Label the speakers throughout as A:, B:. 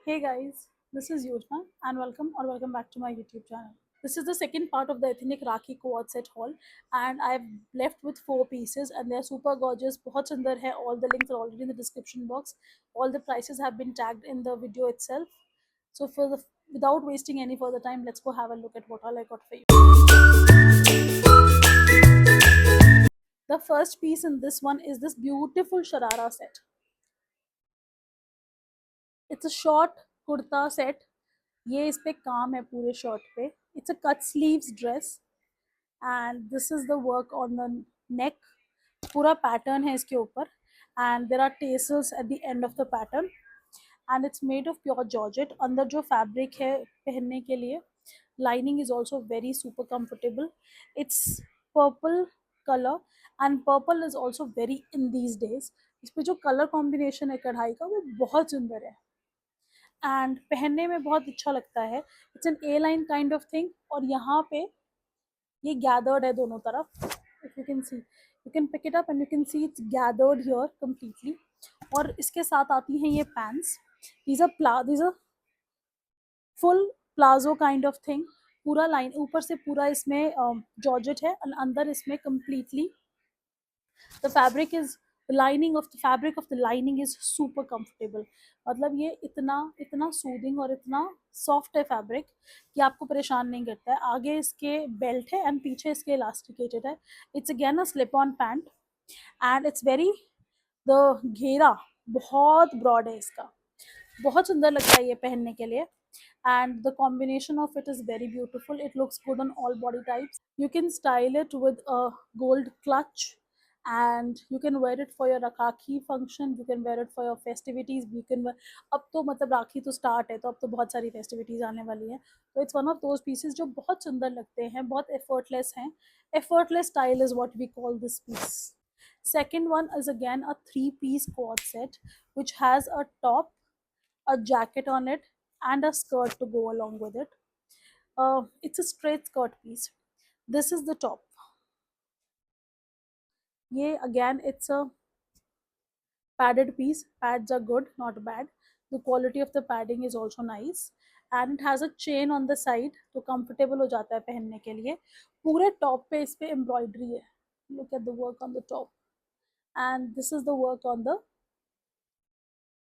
A: Hey guys, this is Yojna and welcome back to my YouTube channel. This is the second part of the ethnic Rakhi quad set haul and I've left with 4 pieces and they're super gorgeous. बहुत सुंदर है. All the links are already in the description box. All the prices have been tagged in the video itself. So without wasting any further time, let's go have a look at what all I got for you. The first piece in this one is this beautiful Sharara set. It's a short kurta set. ये इस पे काम है पूरे shirt पे. It's a cut sleeves dress and this is the work on the neck. पूरा pattern है इसके ऊपर and there are tassels at the end of the pattern and it's made of pure georgette. अंदर जो fabric है पहनने के लिए, lining is also very super comfortable. It's purple colour and purple is also very in these days. इस पर जो colour combination है कढ़ाई का वो बहुत सुंदर है एंड पहनने में बहुत अच्छा लगता है. It's an A line kind of thing और यहाँ पे ये गैदर्ड है दोनों तरफ. If you can see, you can pick it up and you can see it's gathered here completely. और इसके साथ आती हैं ये pants. These are full palazzo kind of thing. पूरा लाइन ऊपर से पूरा इसमें जॉर्जेट है और अंदर इसमें completely the fabric is the lining of the fabric of the lining is super comfortable. मतलब ये इतना इतना सूदिंग और इतना सॉफ्ट है फैब्रिक कि आपको परेशान नहीं करता है. आगे इसके बेल्ट है एंड पीछे इसके इलास्टिकेटेड है. It's again a slip on pant and it's very the घेरा बहुत ब्रॉड है इसका. बहुत सुंदर लगता है ये पहनने के लिए and the combination of it is very beautiful. It looks good on all body types. You can style it with a gold clutch and you can wear it for your rakhi function. You can wear it for your festivities. You can wear, अब तो मतलब राखी तो start है तो अब तो बहुत सारी फेस्टिविटीज आने वाली हैं. तो it's one of those pieces जो बहुत सुंदर लगते हैं, बहुत एफर्टलेस हैं. Effortless style is what we call this piece. Second one is again a 3-piece quad set which has a top, a jacket on it and a skirt to go along with it. It's a straight skirt piece. This is the top. Yeah, again it's a padded piece. Pads are good, not bad. The quality of the padding is also nice and it has a chain on the side तो comfortable हो जाता है पहनने के लिए. पूरे top पे इस पे embroidery है. Look at the work on the top and this is the work on the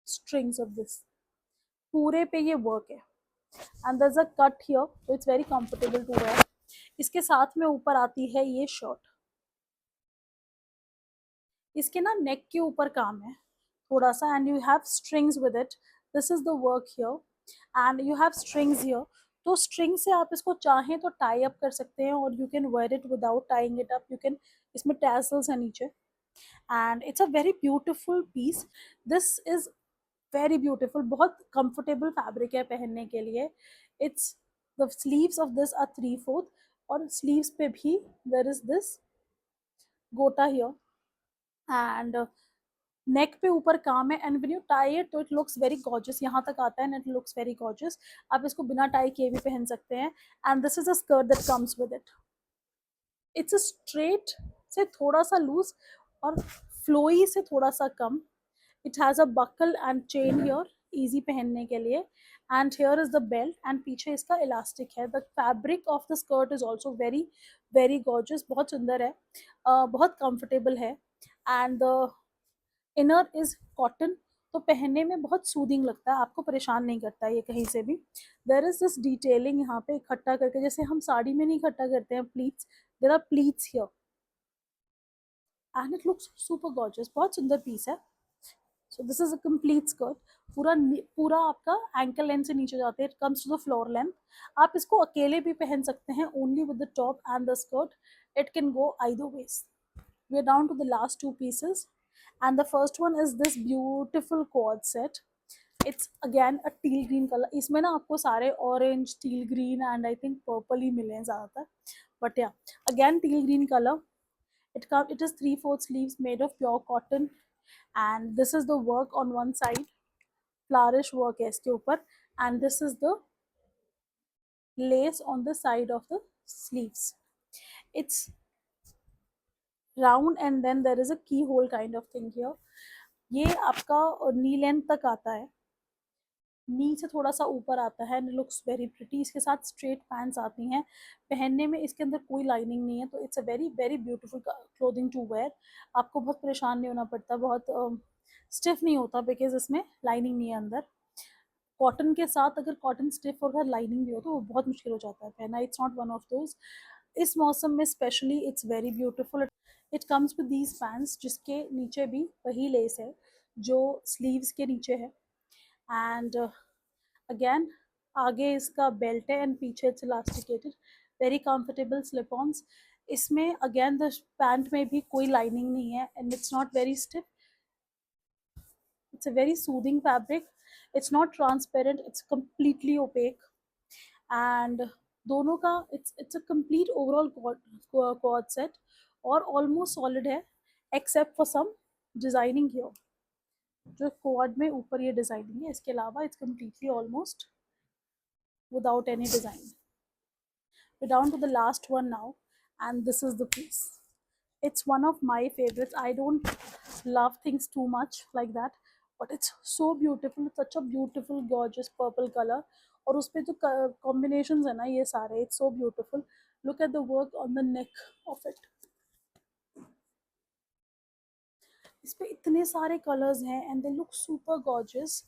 A: strings of this. पूरे पे ये work है and there's a cut here so it's very comfortable to wear. इसके साथ में ऊपर आती है ये शर्ट. इसके ना नेक के ऊपर काम है थोड़ा सा and you have strings with it. This is the work here and you have strings here. तो स्ट्रिंग से आप इसको चाहें तो टाई अप कर सकते हैं और you can wear it without tying it up. You can, इसमें टैसल्स है नीचे and it's a very beautiful piece. This is very beautiful. बहुत कंफर्टेबल फैब्रिक है पहनने के लिए. It's the sleeves of this are 3/4 और स्लीव्स पे भी देयर इज दिस गोटा हियर एंड नेक पे ऊपर काम है and when you tie it तो इट लुक्स वेरी गॉर्जियस. यहाँ तक आता है and it looks very gorgeous. आप इसको बिना टाई किए भी पहन सकते हैं and this is a skirt that comes with it. It's a straight से थोड़ा सा लूज और फ्लोई से थोड़ा सा कम. It has a buckle and chain here easy पहनने के लिए and here is the belt and पीछे इसका इलास्टिक है. The fabric of the skirt is also very very gorgeous. बहुत सुंदर है, बहुत कंफर्टेबल है and the inner is cotton. तो पहनने में बहुत सूदिंग लगता है, आपको परेशान नहीं करता है ये कहीं से भी. देर इज दिस डिटेलिंग यहाँ पे इकट्ठा करके, जैसे हम साड़ी में नहीं इकट्ठा करते हैं pleats, there are pleats here and it looks super gorgeous. बहुत सुंदर पीस है. So this is a complete skirt. पूरा पूरा आपका एंकल लेंथ से नीचे जाते हैं. It comes to the floor length. आप इसको अकेले भी पहन सकते हैं only with the top and the skirt. It can go either ways. We are down to the last 2 pieces and the first one is this beautiful quad set. It's again a teal green color. इसमें ना आपको सारे orange, teal green and I think purple ही मिले हैं ज़्यादातर. But yeah, again teal green color. It is 3/4 sleeves made of pure cotton and this is the work on one side. Flourish work है इसके ऊपर and this is the lace on the side of the sleeves. It's round and then there is a keyhole kind of thing here. ये आपका नी length तक आता है नी से थोड़ा सा ऊपर आता है एंड लुक्स वेरी प्रिटी। इसके साथ स्ट्रेट पैंट्स आती हैं, पहनने में इसके अंदर कोई लाइनिंग नहीं है, तो it's a very very beautiful clothing to wear. आपको बहुत परेशान नहीं होना पड़ता, बहुत स्टिफ नहीं होता बिकॉज इसमें लाइनिंग नहीं है अंदर। कॉटन के साथ अगर कॉटन स्टिफ और लाइनिंग भी हो तो वो बहुत मुश्किल हो जाता है पहनना। It's not one of those. इस मौसम में specially it's very beautiful. It comes with these pants जिसके नीचे भी वही लेस है जो स्लीव्स के नीचे है, एंड अगेन आगे इसका बेल्ट है एंड पीछे it's elasticated, very comfortable slip ons. इसमें अगेन द पैंट में भी कोई लाइनिंग नहीं है and it's not very stiff, it's a very soothing fabric, it's not transparent, it's completely opaque, and दोनों का it's a complete overall quad set और almost solid है except for some designing here। जो quad में ऊपर ये designing है, इसके अलावा it's completely almost without any design। we're down to the last one now, and this is the piece। it's one of my favorites। I don't love things too much like that, but it's so beautiful, it's such a beautiful gorgeous purple color, और उसपे जो combinations है ना ये सारे, it's so beautiful। look at the work on the neck of it। इस पे इतने सारे कलर्स हैं and they look super gorgeous.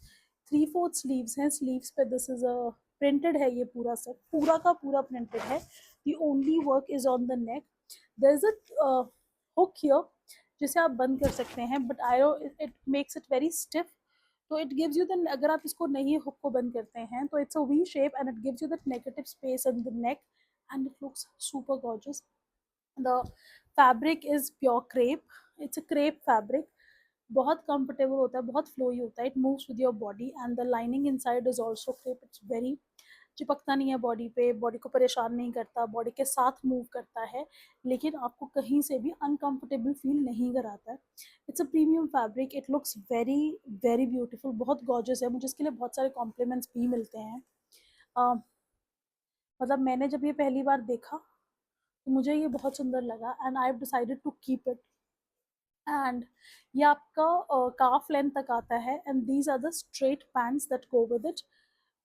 A: 3/4 sleeves हैं, स्लीव्स पे दिस इज अ प्रिंटेड है, ये पूरा सेट पूरा का पूरा प्रिंटेड है। The only work is on the neck. There is a hook here जिसे आप बंद कर सकते हैं, but I it makes it very stiff, तो इट गिव्स यू द, अगर आप इसको नहीं हुक को बंद करते हैं तो it's a V shape and it gives you that negative space in the neck and it looks super gorgeous. The fabric is pure crepe, it's a crepe fabric, बहुत कंफर्टेबल होता है, बहुत फ्लोई होता है, it moves with your body and the lining inside is also crepe. It's very चिपकता नहीं है body पे, बॉडी को परेशान नहीं करता, बॉडी के साथ मूव करता है, लेकिन आपको कहीं से भी अनकंफर्टेबल फील नहीं कराता है। It's a premium fabric, it looks very very beautiful, बहुत गॉर्जियस है। मुझे इसके लिए बहुत सारे कॉम्प्लीमेंट्स भी मिलते हैं। मतलब मैंने जब ये पहली बार देखा तो मुझे ये बहुत सुंदर लगा and I have decided to keep it. And ये आपका काफ लेंथ तक आता है and these are the straight pants that go with it.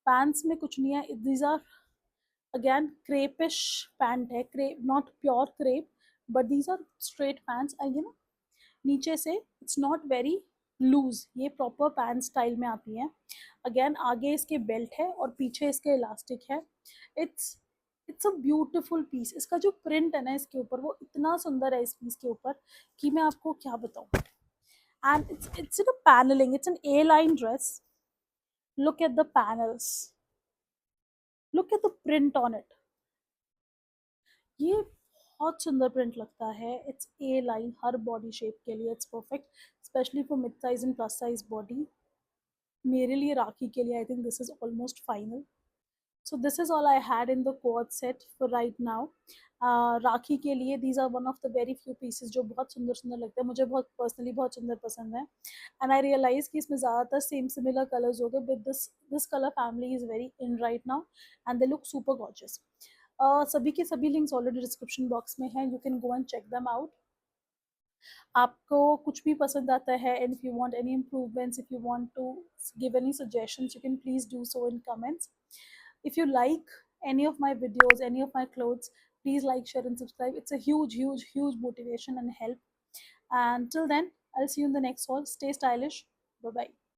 A: Pants में कुछ नहीं है, these are again crepish pant है, crepe not pure crepe, but these are straight pants. ये ना नीचे से इट्स नॉट वेरी लूज, ये प्रॉपर पैंट स्टाइल में आती हैं। अगेन आगे इसके बेल्ट है और पीछे इसके इलास्टिक है। It's it's a beautiful piece. इसका जो प्रिंट है ना इसके ऊपर वो इतना सुंदर है इस पीस के ऊपर कि मैं आपको क्या बताऊं। And it's in a panelling, it's an A line dress. Look at the panels, look at the print on it. ये बहुत सुंदर प्रिंट लगता है। इट्स ए लाइन, हर बॉडी शेप के लिए it's perfect, especially for mid size and plus size body. मेरे लिए राखी के लिए I think this is almost final. So this is all I had in the quad set for right now। राखी के लिए these are one of the very few pieces जो बहुत सुंदर सुंदर लगते हैं, मुझे बहुत पर्सनली बहुत सुंदर पसंद है। एंड आई रियलाइज कि इसमें ज़्यादातर सेम सिमिलर कलर्स हो गए, but this colour family is very in right now and they look super gorgeous. सभी के सभी लिंक्स ऑलरेडी डिस्क्रिप्शन बॉक्स में हैं, you can go and check them out. आपको कुछ भी पसंद आता है and if you want any improvements, if you want to give any suggestions, you can please do so in comments. If you like any of my videos, any of my clothes, please like, share and subscribe. It's a huge, huge, huge motivation and help. And till then, I'll see you in the next haul. Stay stylish. Bye bye.